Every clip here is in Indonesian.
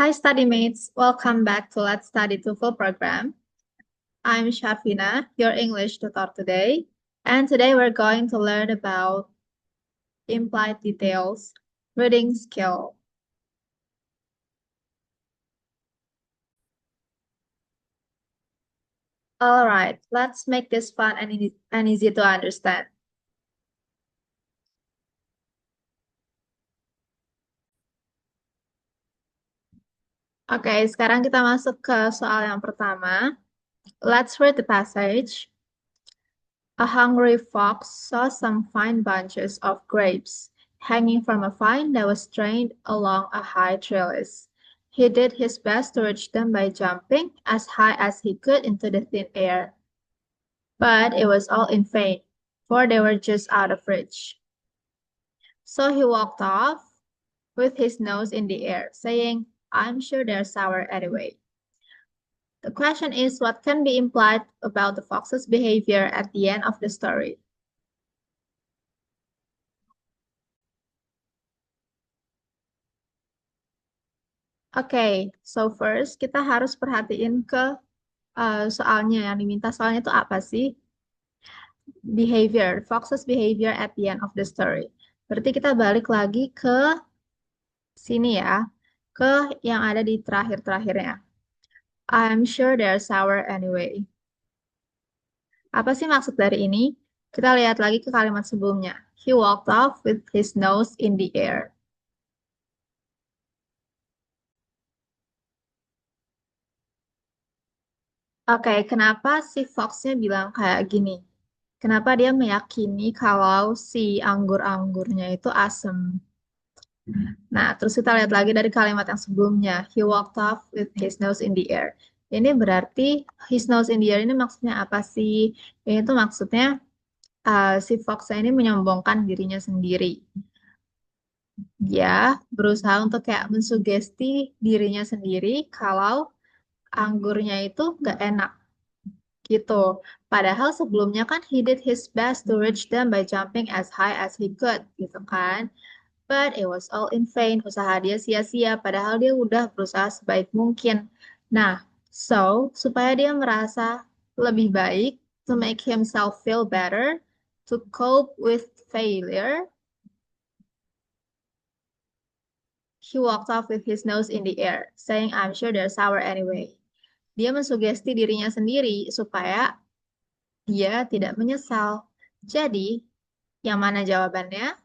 Hi, study mates. Welcome back to Let's Study TOEFL program. I'm Shafina, your English tutor today. And today we're going to learn about implied details, reading skill. All right, let's make this fun and easy to understand. Oke, sekarang kita masuk ke soal yang pertama. Let's read the passage. A hungry fox saw some fine bunches of grapes hanging from a vine that was trained along a high trellis. He did his best to reach them by jumping as high as he could into the thin air. But it was all in vain, for they were just out of reach. So he walked off with his nose in the air, saying, I'm sure they're sour anyway. The question is, what can be implied about the fox's behavior at the end of the story? Oke, so first kita harus perhatiin ke soalnya yang diminta soalnya itu apa sih? Behavior, Fox's behavior at the end of the story. Berarti kita balik lagi ke sini ya, ke yang ada di terakhir-terakhirnya. I'm sure they're sour anyway. Apa sih maksud dari ini? Kita lihat lagi ke kalimat sebelumnya. He walked off with his nose in the air. Oke, kenapa si Fox-nya bilang kayak gini? Kenapa dia meyakini kalau si anggur-anggurnya itu asem? Nah, terus kita lihat lagi dari kalimat yang sebelumnya. He walked off with his nose in the air. Ini berarti his nose in the air ini maksudnya apa sih? Ini tuh maksudnya si Fox ini menyombongkan dirinya sendiri. Dia berusaha untuk kayak mensugesti dirinya sendiri kalau anggurnya itu gak enak gitu. Padahal sebelumnya kan he did his best to reach them by jumping as high as he could gitu kan. But it was all in vain. Usaha dia sia-sia, padahal dia udah berusaha sebaik mungkin. Nah, so, supaya dia merasa lebih baik, to make himself feel better, to cope with failure, he walked off with his nose in the air, saying, I'm sure they're sour anyway. Dia mensugesti dirinya sendiri supaya dia tidak menyesal. Jadi, yang mana jawabannya?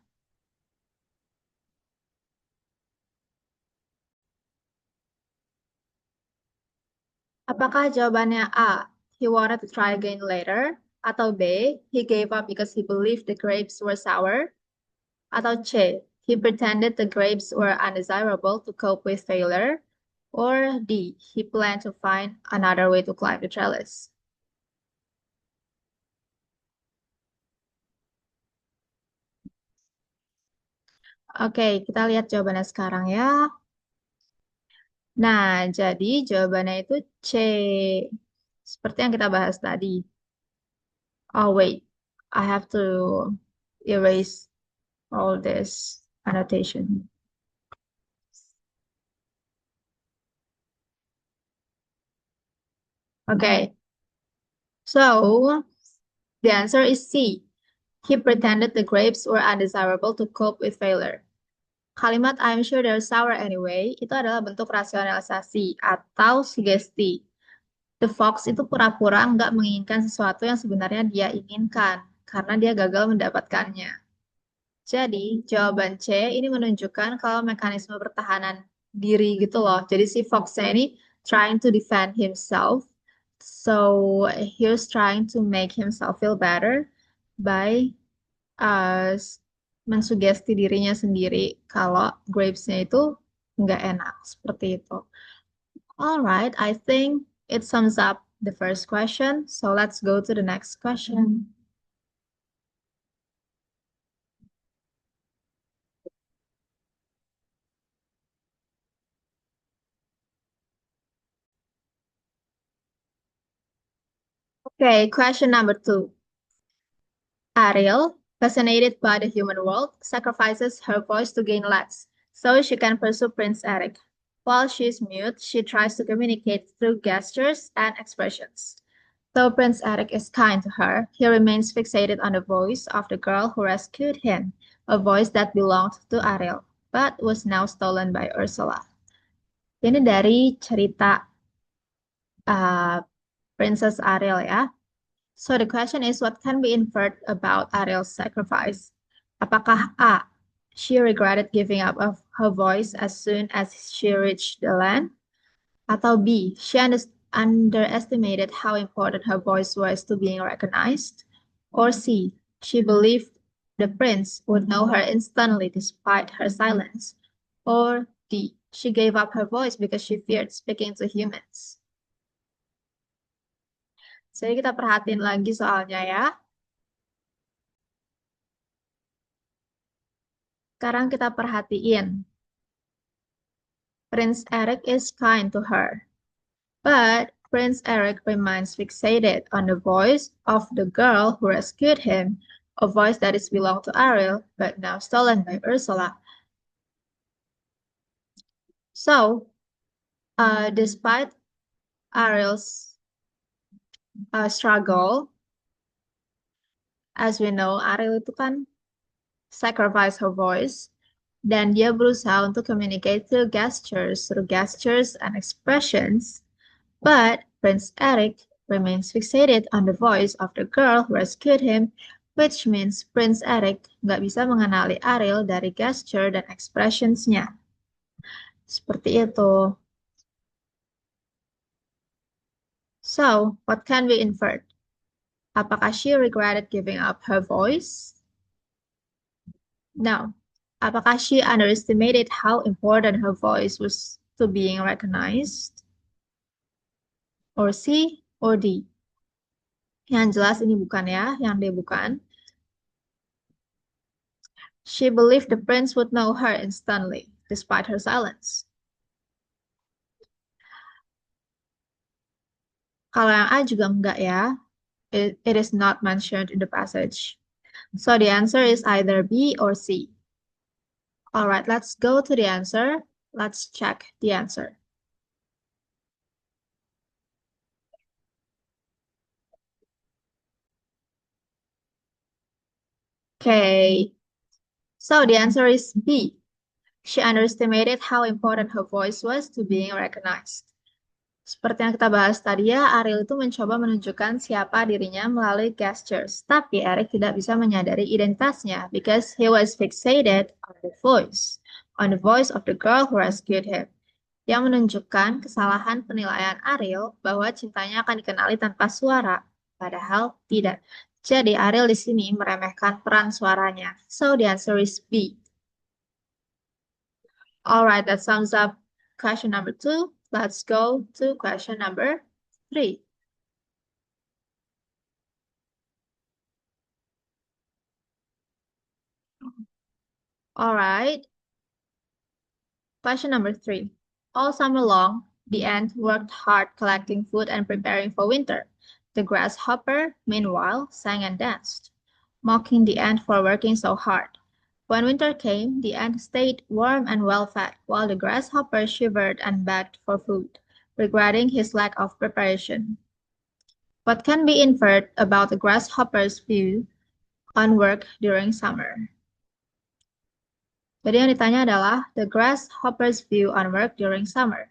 Apakah jawabannya A, he wanted to try again later? Atau B, he gave up because he believed the grapes were sour? Atau C, he pretended the grapes were undesirable to cope with failure? Or D, he planned to find another way to climb the trellis? Oke, kita lihat jawabannya sekarang ya. Nah, jadi jawabannya itu C. Seperti yang kita bahas tadi. Oh, wait. I have to erase all this annotation. Okay, so the answer is C. He pretended the grapes were undesirable to cope with failure. Kalimat I'm sure they're sour anyway itu adalah bentuk rasionalisasi atau sugesti. The fox itu pura-pura nggak menginginkan sesuatu yang sebenarnya dia inginkan karena dia gagal mendapatkannya. Jadi, jawaban C ini menunjukkan kalau mekanisme pertahanan diri gitu loh. Jadi si Fox-nya ini trying to defend himself. So, he's trying to make himself feel better by mensugesti dirinya sendiri kalau grapes-nya itu nggak enak. Seperti itu. Alright, I think it sums up the first question. So, let's go to the next question. Okay, question number 2. Ariel, fascinated by the human world, sacrifices her voice to gain likes so she can pursue Prince Eric. While she's mute, she tries to communicate through gestures and expressions. Though Prince Eric is kind to her, he remains fixated on the voice of the girl who rescued him, a voice that belonged to Ariel, but was now stolen by Ursula. Ini dari cerita uh, Princess Ariel ya. So the question is, what can be inferred about Ariel's sacrifice? Apakah A, she regretted giving up of her voice as soon as she reached the land? Atau B, she underestimated how important her voice was to being recognized? Or C, she believed the prince would know her instantly despite her silence? Or D, she gave up her voice because she feared speaking to humans? Jadi kita perhatiin lagi soalnya ya. Sekarang kita perhatiin. Prince Eric is kind to her, but Prince Eric remains fixated on the voice of the girl who rescued him, a voice that is belonged to Ariel, but now stolen by Ursula. So, despite Ariel's struggle, as we know, Ariel itu kan sacrifice her voice, dan dia berusaha untuk communicate through gestures and expressions. But Prince Eric remains fixated on the voice of the girl who rescued him, which means Prince Eric nggak bisa mengenali Ariel dari gesture dan expressionsnya. Seperti itu. So, what can be inferred? Apakah she regretted giving up her voice? No. Apakah she underestimated how important her voice was to being recognized? Or C or D? Yang jelas ini bukan ya, yang D bukan. She believed the prince would know her instantly, despite her silence. Kalau yang A juga enggak ya. It is not mentioned in the passage. So the answer is either B or C. All right, let's go to the answer. Let's check the answer. Okay, so the answer is B. She underestimated how important her voice was to being recognized. Seperti yang kita bahas tadi ya, Ariel itu mencoba menunjukkan siapa dirinya melalui gestures. Tapi Eric tidak bisa menyadari identitasnya because he was fixated on the voice of the girl who rescued him. Yang menunjukkan kesalahan penilaian Ariel bahwa cintanya akan dikenali tanpa suara. Padahal tidak. Jadi Ariel di sini meremehkan peran suaranya. So the answer is B. Alright, that sums up question number 2. Let's go to question number 3. Alright. Question number 3. All summer long, the ant worked hard collecting food and preparing for winter. The grasshopper, meanwhile, sang and danced, mocking the ant for working so hard. When winter came, the ant stayed warm and well-fed, while the grasshopper shivered and begged for food, regretting his lack of preparation. What can be inferred about the grasshopper's view on work during summer? Jadi yang ditanya adalah the grasshopper's view on work during summer.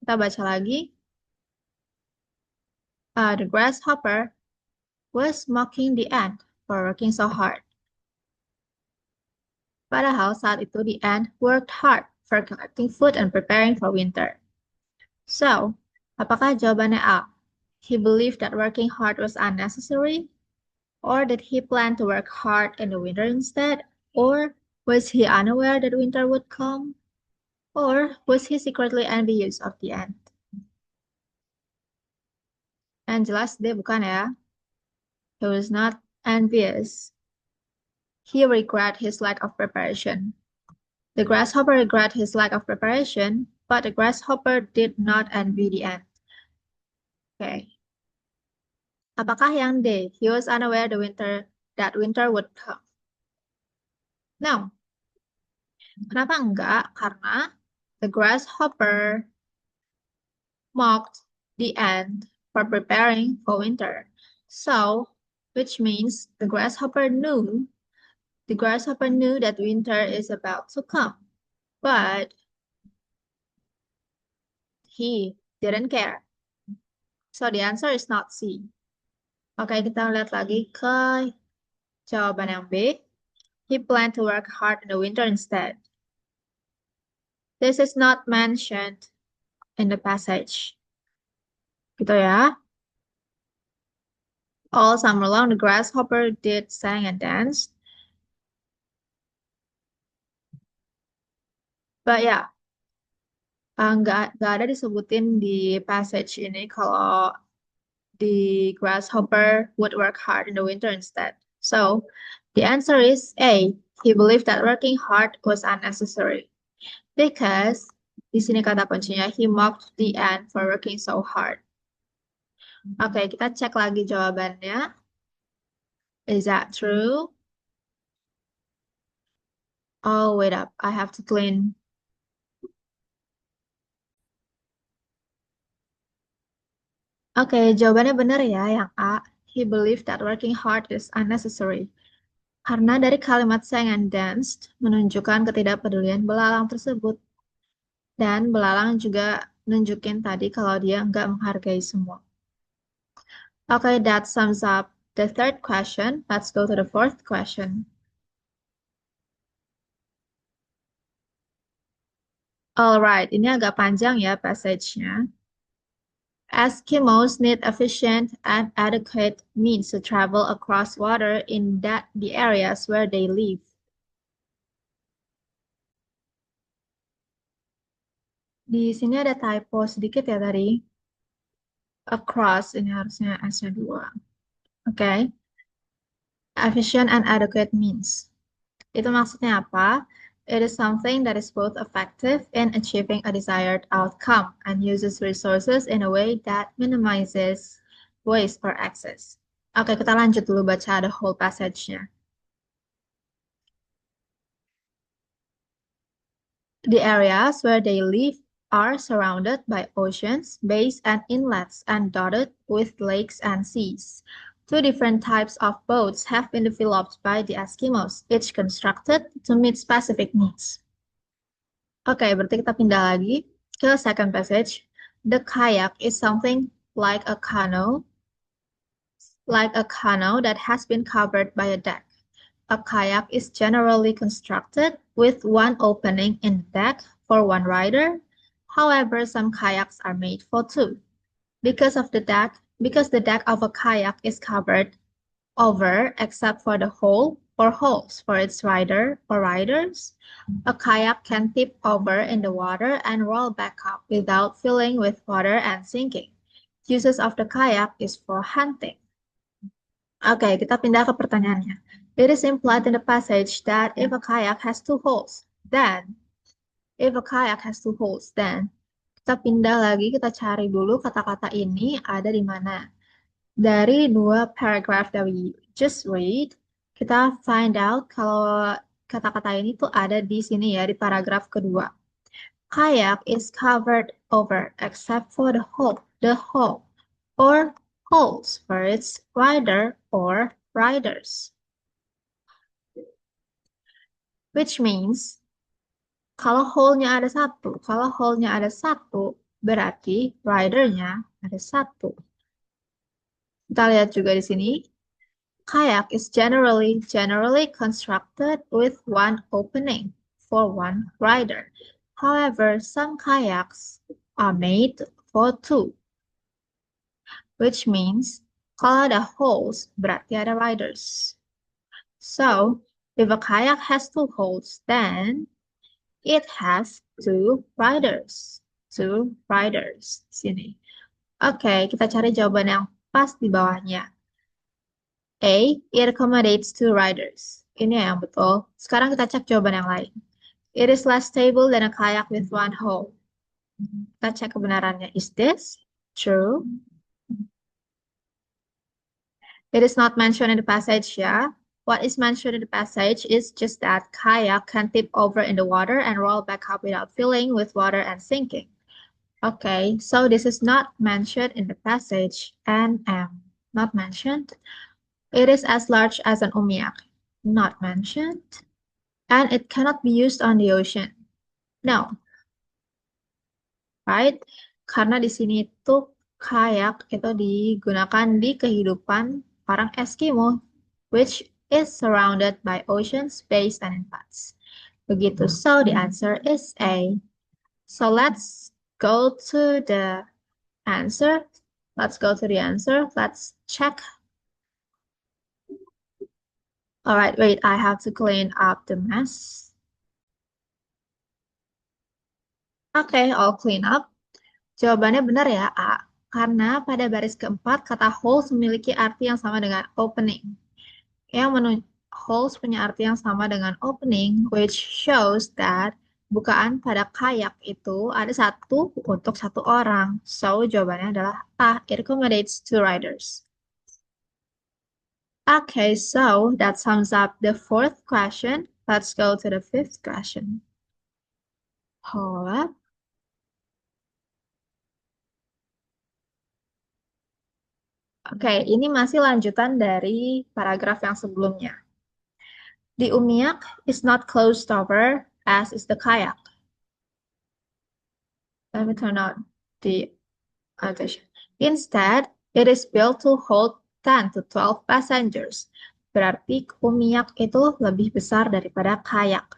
Kita baca lagi. The grasshopper was mocking the ant for working so hard. Padahal saat itu the ant worked hard for collecting food and preparing for winter. So, apakah jawabannya A? He believed that working hard was unnecessary? Or did he plan to work hard in the winter instead? Or was he unaware that winter would come? Or was he secretly envious of the ant? Yang jelas dia bukan ya. He was not envious. He regret his lack of preparation. The grasshopper regret his lack of preparation, but the grasshopper did not envy the ant. Okay. Apakah yang D? He was unaware that winter would come. No. Kenapa enggak? Karena the grasshopper mocked the ant for preparing for winter. So, which means the grasshopper knew that winter is about to come, but he didn't care. So the answer is not C. Oke, kita lihat lagi ke jawaban yang B. He planned to work hard in the winter instead. This is not mentioned in the passage. Gitu ya. All summer long, the grasshopper did sang and danced. But yeah, nggak ada disebutin di passage ini kalau the grasshopper would work hard in the winter instead. So, the answer is A. He believed that working hard was unnecessary. Because, di sini kata kuncinya, he mocked the ant for working so hard. Oke, kita cek lagi jawabannya. Is that true? Oh, wait up. I have to clean. Oke, jawabannya benar ya, yang A. He believed that working hard is unnecessary. Karena dari kalimat sang and danced menunjukkan ketidakpedulian belalang tersebut. Dan belalang juga nunjukin tadi kalau dia nggak menghargai semua. Okay, that sums up the third question. Let's go to the fourth question. Alright, ini agak panjang ya passage-nya. Eskimos need efficient and adequate means to travel across water in the areas where they live. Di sini ada typo sedikit ya tadi. Across, ini harusnya S-nya 2. Oke. Efficient and adequate means. Itu maksudnya apa? It is something that is both effective in achieving a desired outcome and uses resources in a way that minimizes waste or excess. Oke, kita lanjut dulu baca the whole passage-nya. The areas where they live are surrounded by oceans, bays, and inlets, and dotted with lakes and seas. Two different types of boats have been developed by the Eskimos, each constructed to meet specific needs. Oke, berarti kita pindah lagi ke second passage. The kayak is something like a canoe that has been covered by a deck. A kayak is generally constructed with one opening in the deck for one rider. However, some kayaks are made for two. Because the deck of a kayak is covered over except for the hole or holes for its rider or riders, a kayak can tip over in the water and roll back up without filling with water and sinking. Uses of the kayak is for hunting. Oke, kita pindah ke pertanyaannya. It is implied in the passage that if a kayak has two holes, then kita pindah lagi, kita cari dulu kata-kata ini ada di mana. Dari dua paragraph that we just read, kita find out kalau kata-kata ini tuh ada di sini ya, di paragraf kedua. Kayak is covered over except for the hole or holes for its rider or riders. Which means, kalau hole-nya ada satu, berarti rider-nya ada satu. Kita lihat juga di sini. Kayak is generally constructed with one opening for one rider. However, some kayaks are made for two. Which means, kalau ada holes, berarti ada riders. So, if a kayak has two holes, then it has two riders. Two riders. Sini. Oke, kita cari jawaban yang pas di bawahnya. A. It accommodates two riders. Ini yang betul. Sekarang kita cek jawaban yang lain. It is less stable than a kayak with one hole. Kita cek kebenarannya. Is this true? It is not mentioned in the passage ya. What is mentioned in the passage is just that kayak can tip over in the water and roll back up without filling with water and sinking. Okay, so this is not mentioned in the passage and not mentioned. It is as large as an umiak, not mentioned. And it cannot be used on the ocean. No, right? Karena di sini tuh kayak itu digunakan di kehidupan orang Eskimo, which is surrounded by ocean, space, and floods. Begitu. So the answer is A. So let's go to the answer. Let's go to the answer. Let's check. All right, wait, I have to clean up the mess. Okay, all clean up. Jawabannya benar ya, A. Karena pada baris keempat, kata holes memiliki arti yang sama dengan opening. Yang holes punya arti yang sama dengan opening, which shows that bukaan pada kayak itu ada satu untuk satu orang. So, jawabannya adalah A. It accommodates two riders. Okay, so that sums up the fourth question. Let's go to the fifth question. Hold up. Oke, ini masih lanjutan dari paragraf yang sebelumnya. The umiak is not closed over as is the kayak. Let me turn on the annotation. Instead, it is built to hold 10 to 12 passengers. Berarti umiak itu lebih besar daripada kayak.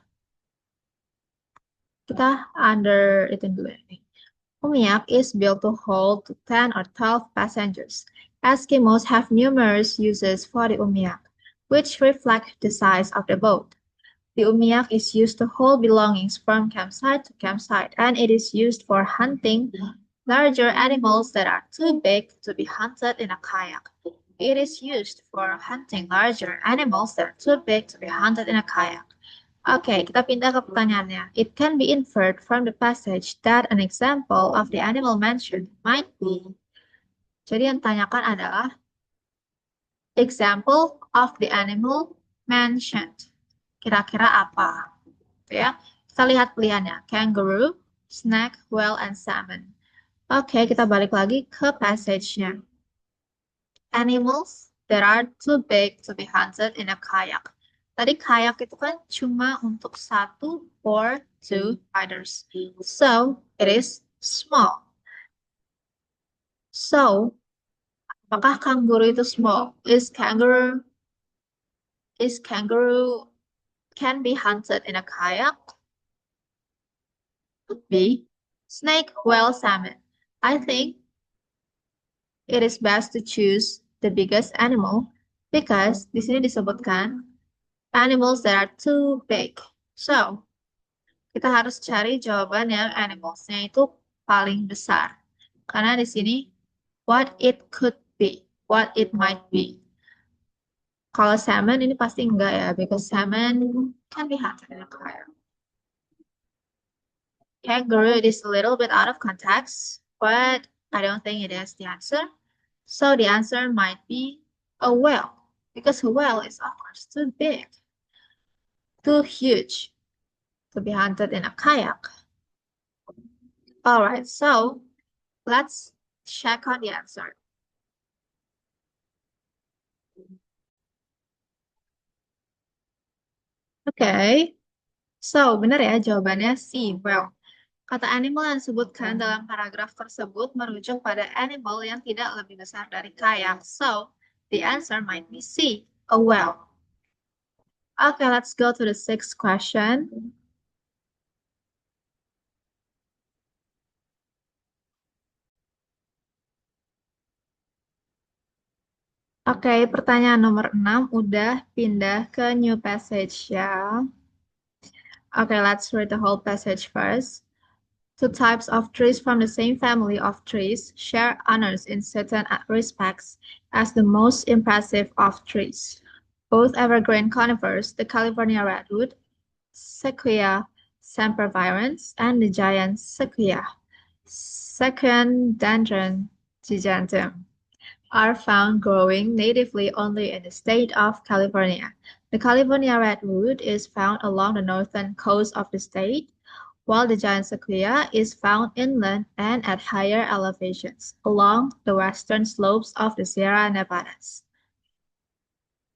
Kita under itu dulu nih. Umiak is built to hold 10 or 12 passengers. Eskimos have numerous uses for the umiak, which reflect the size of the boat. The umiak is used to hold belongings from campsite to campsite, and it is used for hunting larger animals that are too big to be hunted in a kayak. It is used for hunting larger animals that are too big to be hunted in a kayak. Oke, kita pindah ke pertanyaannya. It can be inferred from the passage that an example of the animal mentioned might be. Jadi yang ditanyakan adalah example of the animal mentioned. Kira-kira apa? Ya, kita lihat pilihannya. Kangaroo, snake, whale, and salmon. Oke, kita balik lagi ke passage-nya. Animals that are too big to be hunted in a kayak. Tadi kayak itu kan cuma untuk satu or two riders. So, it is small. So, apakah kangaroo itu small? Is kangaroo can be hunted in a kayak? Could be. Snake, whale, salmon. I think it is best to choose the biggest animal because di sini disebutkan animals that are too big. So, kita harus cari jawaban yang animalsnya itu paling besar. Karena di sini, what it could be, what it might be. Kalau salmon ini pasti enggak ya, because salmon can be hunted in a kayak. Kangaroo, it is a little bit out of context, but I don't think it is the answer. So the answer might be a whale, because a whale is of course too big, too huge to be hunted in a kayak. All right, so let's check on the answer. Okay, so benar ya jawabannya C, well. Kata animal yang disebutkan dalam paragraf tersebut merujuk pada animal yang tidak lebih besar dari kayak. So, the answer might be C, a whale. Okay, let's go to the sixth question. Oke, pertanyaan nomor 6 udah pindah ke new passage ya. Okay, let's read the whole passage first. Two types of trees from the same family of trees share honors in certain respects as the most impressive of trees. Both evergreen conifers, the California redwood, Sequoia sempervirens, and the giant Sequoia, Secundendron giganteum, are found growing natively only in the state of California. The California redwood is found along the northern coast of the state, while the giant sequoia is found inland and at higher elevations along the western slopes of the Sierra Nevadas.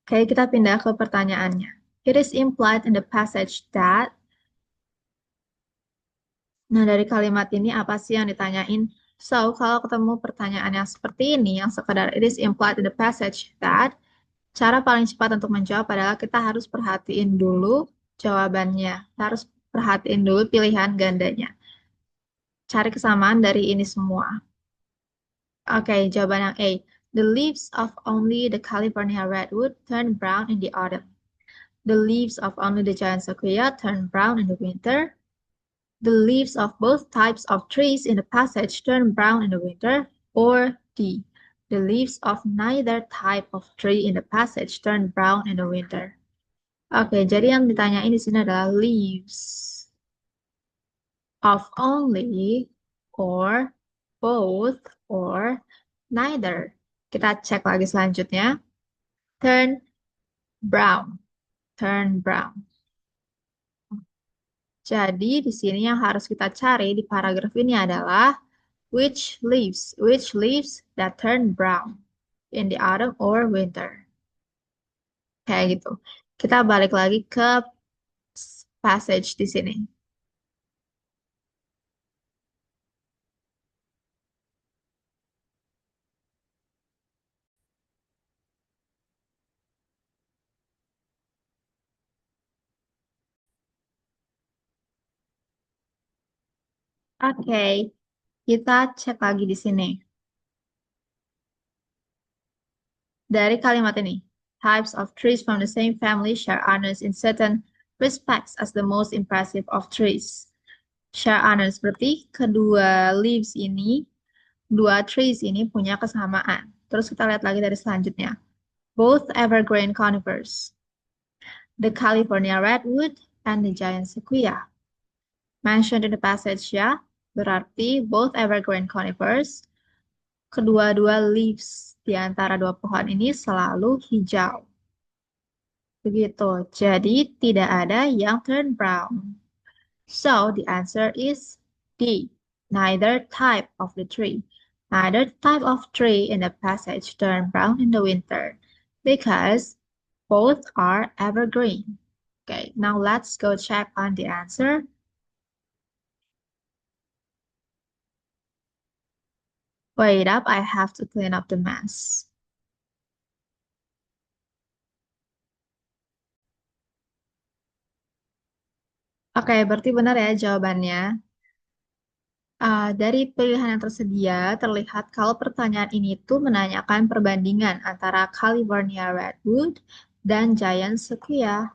Oke, kita pindah ke pertanyaannya. It is implied in the passage that. Nah, dari kalimat ini apa sih yang ditanyain? So, kalau ketemu pertanyaan yang seperti ini, yang sekedar it is implied in the passage that, cara paling cepat untuk menjawab adalah kita harus perhatiin dulu jawabannya. Kita harus perhatiin dulu pilihan gandanya. Cari kesamaan dari ini semua. Oke, jawaban yang A. The leaves of only the California redwood turn brown in the autumn. The leaves of only the giant sequoia turn brown in the winter. The leaves of both types of trees in the passage turn brown in the winter. Or D. The leaves of neither type of tree in the passage turn brown in the winter. Oke, jadi yang ditanyain di sini adalah leaves of only, or both, or neither. Kita cek lagi selanjutnya. Turn brown. Turn brown. Jadi di sini yang harus kita cari di paragraf ini adalah which leaves that turn brown in the autumn or winter. Kayak gitu. Kita balik lagi ke passage di sini. Oke, kita cek lagi di sini. Dari kalimat ini, types of trees from the same family share honors in certain respects as the most impressive of trees. Share honors berarti kedua leaves ini, dua trees ini punya kesamaan. Terus kita lihat lagi dari selanjutnya. Both evergreen conifers, the California redwood and the giant sequoia. Mentioned in the passage ya, berarti both evergreen conifers, kedua-dua leaves di antara dua pohon ini selalu hijau. Begitu. Jadi tidak ada yang turn brown. So the answer is D. Neither type of the tree. Neither type of tree in the passage turn brown in the winter because both are evergreen. Okay, now let's go check on the answer. Wait up, I have to clean up the mess. Oke, berarti benar ya jawabannya. Dari pilihan yang tersedia, terlihat kalau pertanyaan ini tuh menanyakan perbandingan antara California Redwood dan Giant Sequoia.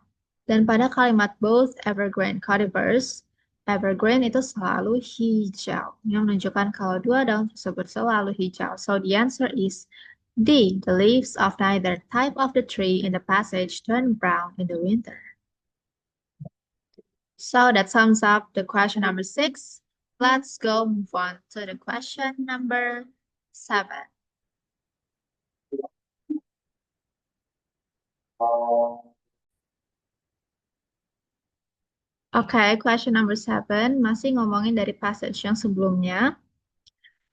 Dan pada kalimat both evergreen conifers, evergreen itu selalu hijau, yang menunjukkan kalau dua daun tersebut selalu hijau. So the answer is D. The leaves of neither type of the tree in the passage turn brown in the winter. So that sums up the question number 6. Let's go move on to the question number 7. Oke, question number 7 masih ngomongin dari passage yang sebelumnya.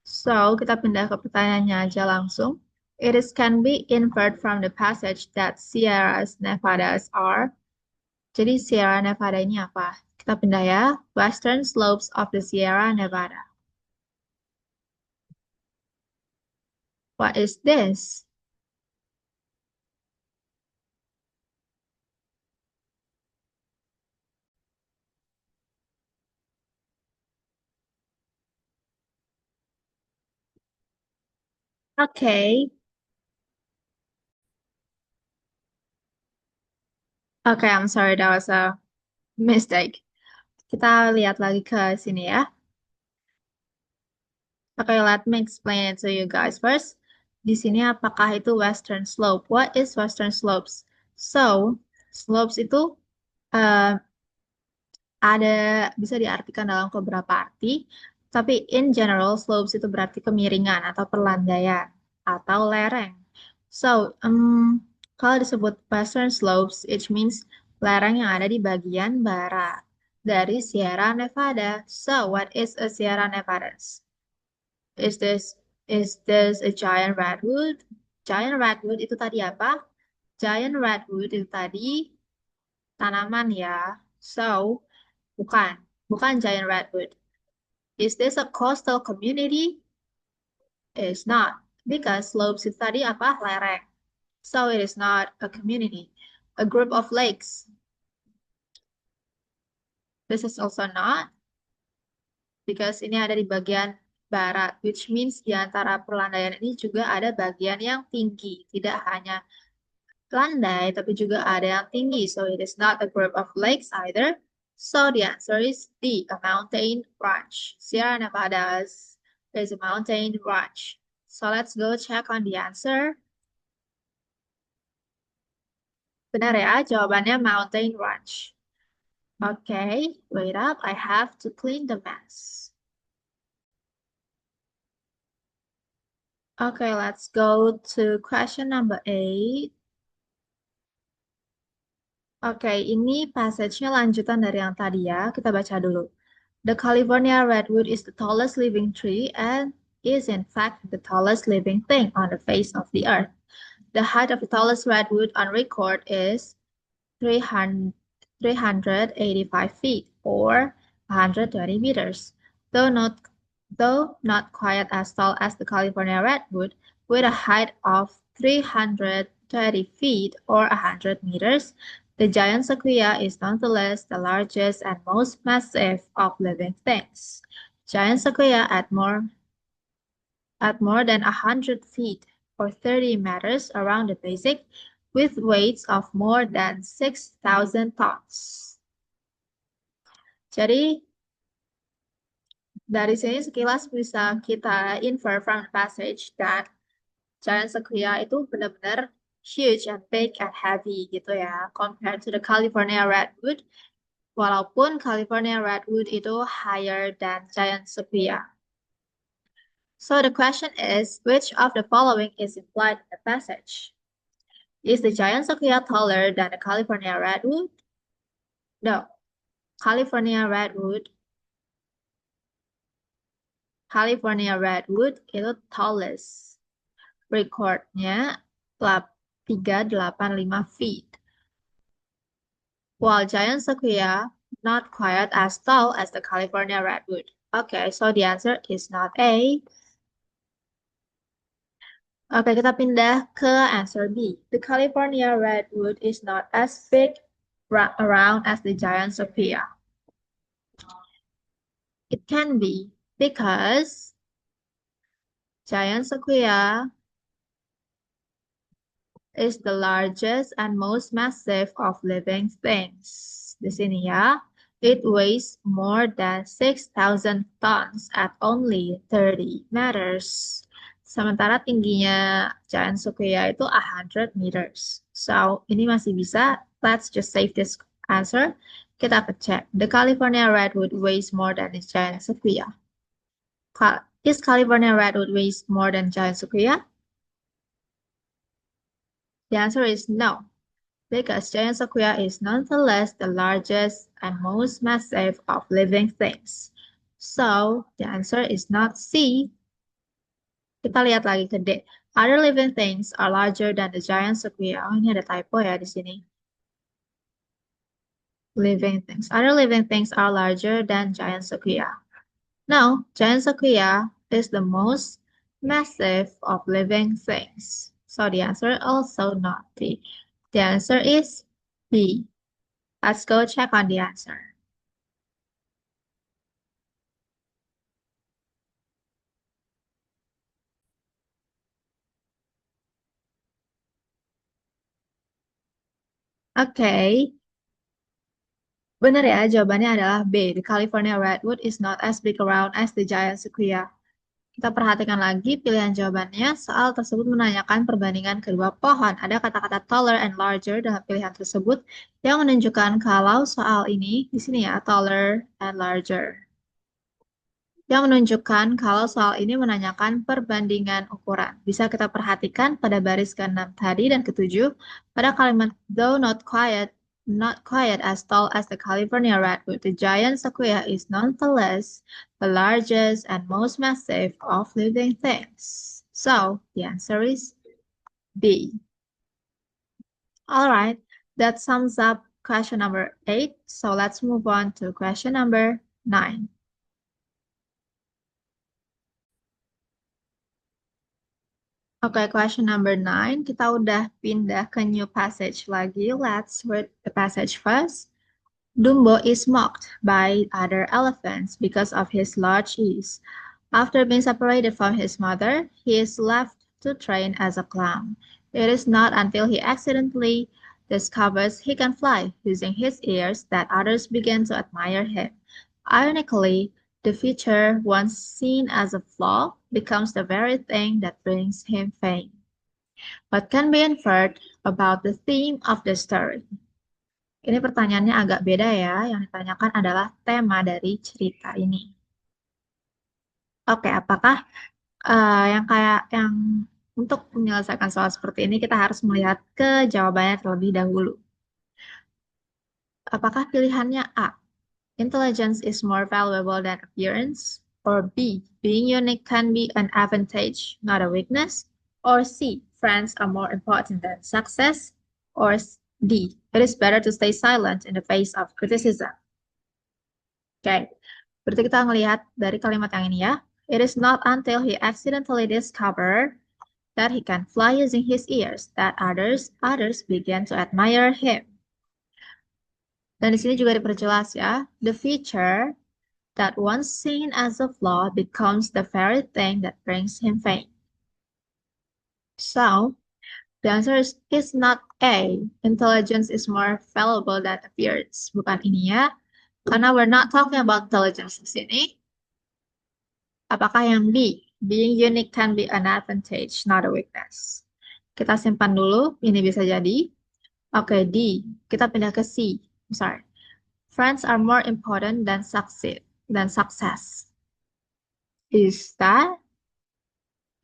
So, kita pindah ke pertanyaannya aja langsung. It is can be inferred from the passage that Sierra Nevadas are. Jadi Sierra Nevada ini apa? Kita pindah ya. Western slopes of the Sierra Nevada. What is this? Okay. Okay, I'm sorry, that was a mistake. Kita lihat lagi ke sini ya. Okay, let me explain it to you guys first. Di sini apakah itu western slope? What is western slopes? So, slopes itu uh, ada bisa diartikan dalam beberapa arti, tapi in general slopes itu berarti kemiringan atau perlandaian atau lereng. So, Kalau disebut Western Slopes, it means lereng yang ada di bagian barat dari Sierra Nevada. So, what is a Sierra Nevada? Is this is this a giant redwood? Giant redwood itu tadi apa? Giant redwood itu tadi tanaman ya. So, bukan. Bukan giant redwood. Is this a coastal community? It's not. Because slopes itu tadi apa? Lereng. So, it is not a community. A group of lakes. This is also not. Because ini ada di bagian barat. Which means di antara perlandaian ini juga ada bagian yang tinggi. Tidak hanya landai, tapi juga ada yang tinggi. So it is not a group of lakes either. So the answer is D, a mountain range. Sierra Nevadas is a mountain range. So let's go check on the answer. Benar ya, jawabannya mountain range. Okay, wait up. I have to clean the mess. Okay, let's go to question number 8. Oke, ini passage-nya lanjutan dari yang tadi ya. Kita baca dulu. The California redwood is the tallest living tree and is in fact the tallest living thing on the face of the earth. The height of the tallest redwood on record is 300, 385 feet or 120 meters. Though not quite as tall as the California redwood, with a height of 330 feet or 100 meters, the giant sequoia is nonetheless the largest and most massive of living things. Giant sequoia at more than 100 feet or 30 meters around the basic, with weights of more than 6,000 tons. Jadi, dari sini sekilas bisa kita infer from the passage that giant sequoia itu benar-benar huge and big and heavy gitu ya, compared to the California redwood. Walaupun California redwood itu higher than giant sequoia. So the question is, which of the following is implied in the passage? Is the giant sequoia taller than the California redwood? No. California redwood itu tallest. Recordnya 385 feet. While giant sequoia not quite as tall as the California redwood. Okay, so the answer is not A. Oke, kita pindah ke answer B. The California redwood is not as big around as the giant sequoia. It can be because giant sequoia is the largest and most massive of living things. Di sini ya. It weighs more than 6,000 tons at only 30 meters. Sementara tingginya giant sequoia itu 100 meters. So, ini masih bisa. Let's just save this answer. Kita cek. The California redwood weighs more than the giant sequoia. Is California redwood weighs more than giant sequoia? The answer is no, because giant sequoia is nonetheless the largest and most massive of living things. So, the answer is not C. Kita lihat lagi ke D. Other living things are larger than the giant sequoia. Oh, ini ada typo ya di sini. Living things. Other living things are larger than giant sequoia. No, giant sequoia is the most massive of living things. So the answer also not D. The answer is B. Let's go check on the answer. Oke, benar ya, jawabannya adalah B. The California redwood is not as big around as the giant sequoia. Kita perhatikan lagi pilihan jawabannya. Soal tersebut menanyakan perbandingan kedua pohon. Ada kata-kata taller and larger dalam pilihan tersebut yang menunjukkan kalau soal ini di sini ya, taller and larger. yang menunjukkan kalau soal ini menanyakan perbandingan ukuran. Bisa kita perhatikan pada baris ke-6 tadi dan ke-7 pada kalimat though not quite as tall as the California redwood, the giant sequoia is nonetheless the largest and most massive of living things. So, the answer is B. All right, that sums up question number 8. So let's move on to question number 9. Oke, question number 9. Kita udah pindah ke new passage lagi. Let's read the passage first. Dumbo is mocked by other elephants because of his large ears. After being separated from his mother, he is left to train as a clown. It is not until he accidentally discovers he can fly using his ears that others begin to admire him. Ironically, the feature once seen as a flaw becomes the very thing that brings him fame. What can be inferred about the theme of the story? Ini pertanyaannya agak beda ya. Yang ditanyakan adalah tema dari cerita ini. Oke, apakah yang untuk menyelesaikan soal seperti ini kita harus melihat ke jawabannya terlebih dahulu. Apakah pilihannya A, intelligence is more valuable than appearance, or B, being unique can be an advantage, not a weakness, or C, friends are more important than success, or D, it is better to stay silent in the face of criticism. Oke, berarti kita ngelihat dari kalimat yang ini ya. It is not until he accidentally discovered that he can fly using his ears that others began to admire him. Dan di sini juga diperjelas ya, the feature that once seen as a flaw becomes the very thing that brings him fame. So, the answer is not A. Intelligence is more valuable than appearance. Bukan ini ya. Karena we're not talking about intelligence di sini. Apakah yang B? Being unique can be an advantage, not a weakness. Kita simpan dulu. Ini bisa jadi. Oke, D. Kita pindah ke C. Sorry. Friends are more important than success. Is that?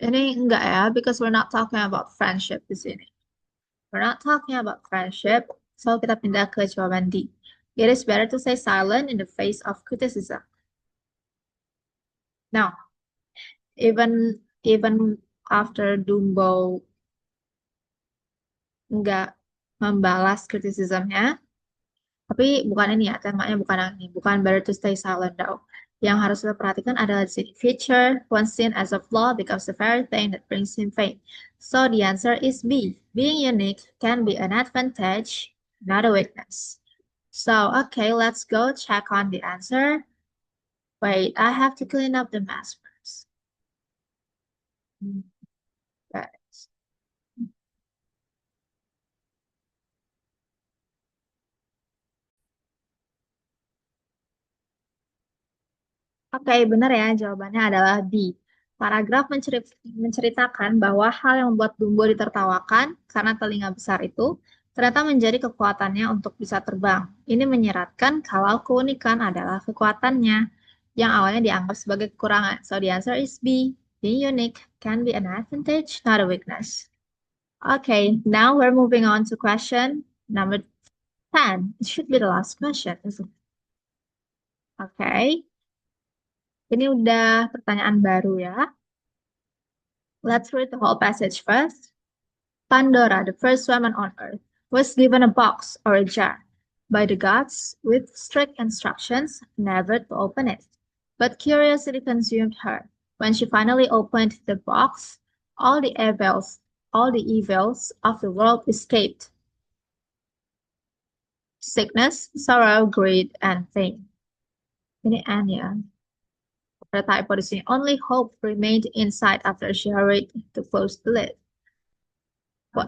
Ini enggak ya, because we're not talking about friendship di sini. We're not talking about friendship, so kita pindah ke jawaban D. It is better to stay silent in the face of criticism. Now, even after Dumbo nggak membalas kritisismnya, tapi bukan ini ya, temanya bukan yang ini, bukan better to stay silent though. Yang harus kita perhatikan adalah the feature once seen as a flaw becomes the very thing that brings him fame. So the answer is B. Being unique can be an advantage, not a weakness. So, okay, let's go check on the answer. Wait, I have to clean up the mess first. Guys. Oke, benar ya. Jawabannya adalah B. Paragraf menceritakan bahwa hal yang membuat Dumbo ditertawakan karena telinga besar itu ternyata menjadi kekuatannya untuk bisa terbang. Ini menyeratkan kalau keunikan adalah kekuatannya yang awalnya dianggap sebagai kekurangan. So the answer is B. Being unique can be an advantage, not a weakness. Okay, now we're moving on to question number 10. It should be the last question, isn't it? Okay. Ini udah pertanyaan baru ya. Let's read the whole passage first. Pandora, the first woman on earth, was given a box or a jar by the gods with strict instructions never to open it. But curiosity consumed her. When she finally opened the box, all the evils of the world escaped. Sickness, sorrow, greed, and pain. Ini N ya. Pada typo di sini, only hope remained inside after she hurried to close the lid.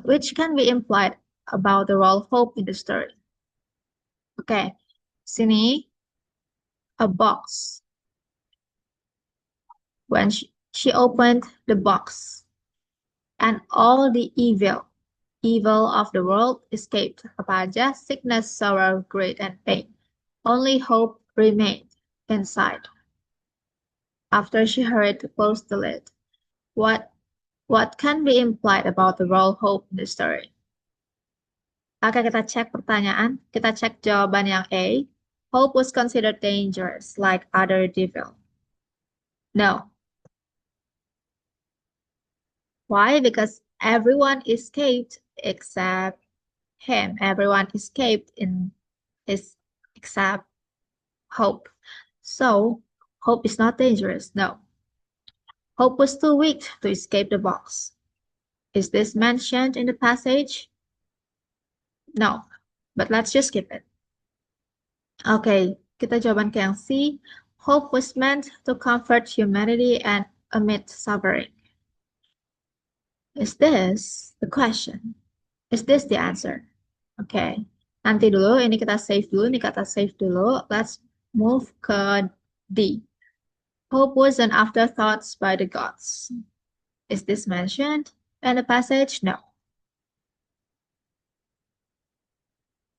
Which can be implied about the role of hope in the story. Oke, sini a box. When she opened the box, and all the evil of the world escaped. Apa aja? Sickness, sorrow, greed, and pain. Only hope remained inside. after she hurried to close the lid. What can be implied about the role Hope in the story? Oke, kita cek pertanyaan. Kita cek jawaban yang A. Hope was considered dangerous like other devil. No. Why? Because everyone escaped except him. Everyone escaped in his except Hope. So, Hope is not dangerous. No. Hope was too weak to escape the box. Is this mentioned in the passage? No. But let's just skip it. Oke, kita jawaban ke yang C. Hope was meant to comfort humanity and amid suffering. Is this the question? Is this the answer? Oke, nanti dulu, ini kita save dulu, ini kata save dulu. Let's move ke D. Hope was an afterthought by the gods. Is this mentioned in the passage? No.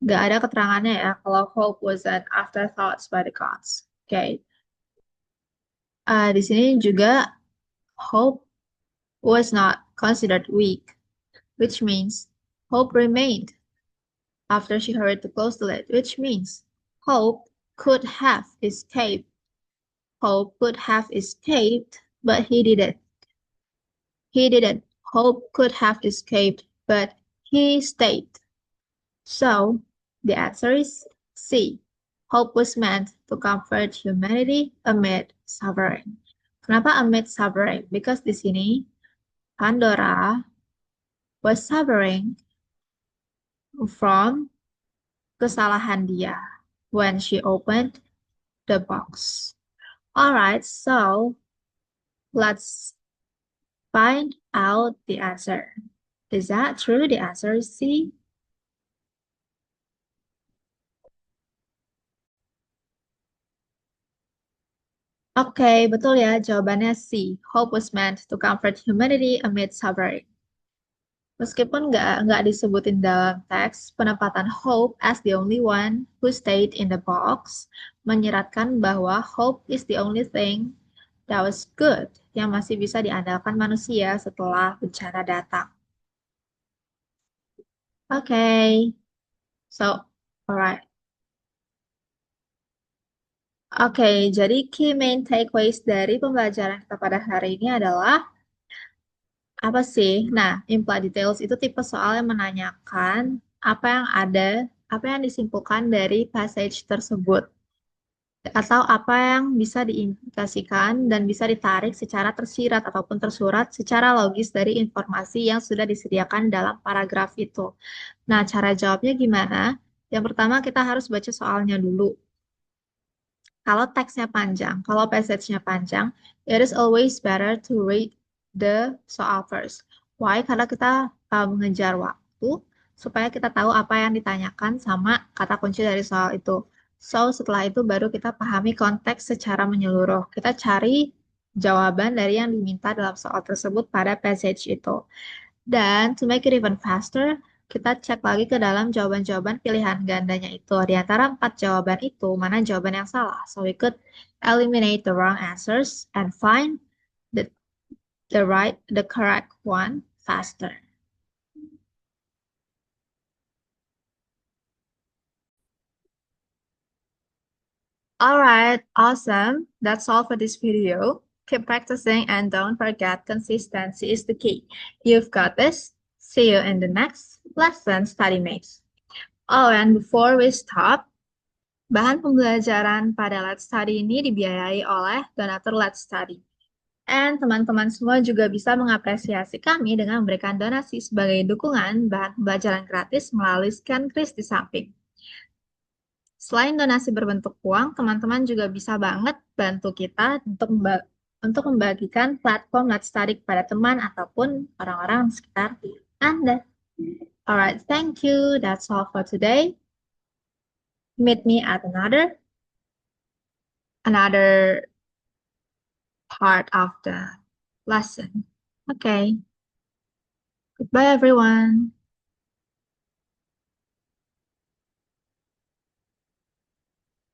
Nggak ada keterangannya ya kalau hope was an afterthought by the gods. Oke. Di sini juga hope was not considered weak, which means hope remained after she hurried to close the lid, which means hope could have escaped. Hope could have escaped, but he didn't. He didn't. Hope could have escaped, but he stayed. So, the answer is C. Hope was meant to comfort humanity amid suffering. Kenapa amid suffering? Because di sini Pandora was suffering from kesalahan dia when she opened the box. Alright, so let's find out the answer. Is that true? The answer is C. Oke, betul ya. Jawabannya C. Hope was meant to comfort humanity amid suffering. Meskipun nggak disebutin dalam teks, penempatan Hope as the only one who stayed in the box menyiratkan bahwa Hope is the only thing that was good yang masih bisa diandalkan manusia setelah bencana datang. Oke, so alright. Oke, jadi key main takeaways dari pembelajaran kita pada hari ini adalah apa sih? Nah, implied details itu tipe soal yang menanyakan apa yang ada, apa yang disimpulkan dari passage tersebut, atau apa yang bisa diimplikasikan dan bisa ditarik secara tersirat ataupun tersurat secara logis dari informasi yang sudah disediakan dalam paragraf itu. Nah, cara jawabnya gimana? Yang pertama, kita harus baca soalnya dulu. Kalau teksnya panjang, kalau passage-nya panjang, it is always better to read the soal first. Why? Karena kita mengejar waktu supaya kita tahu apa yang ditanyakan sama kata kunci dari soal itu. So, setelah itu baru kita pahami konteks secara menyeluruh. Kita cari jawaban dari yang diminta dalam soal tersebut pada passage itu. Dan to make it even faster, kita cek lagi ke dalam jawaban-jawaban pilihan gandanya itu. Di antara 4 jawaban itu, mana jawaban yang salah? So we could eliminate the wrong answers and find the correct one faster. Alright, awesome. That's all for this video. Keep practicing and don't forget consistency is the key. You've got this. See you in the next lesson, study mates. Oh, and before we stop, bahan pembelajaran pada Let's Study ini dibiayai oleh donatur Let's Study. And teman-teman semua juga bisa mengapresiasi kami dengan memberikan donasi sebagai dukungan bahan pembelajaran gratis melalui scan kris di samping. Selain donasi berbentuk uang, teman-teman juga bisa banget bantu kita untuk membagikan platform Let's Study kepada teman ataupun orang-orang di sekitar Anda. Alright, thank you. That's all for today. Meet me at another part of the lesson. Okay. Goodbye, everyone.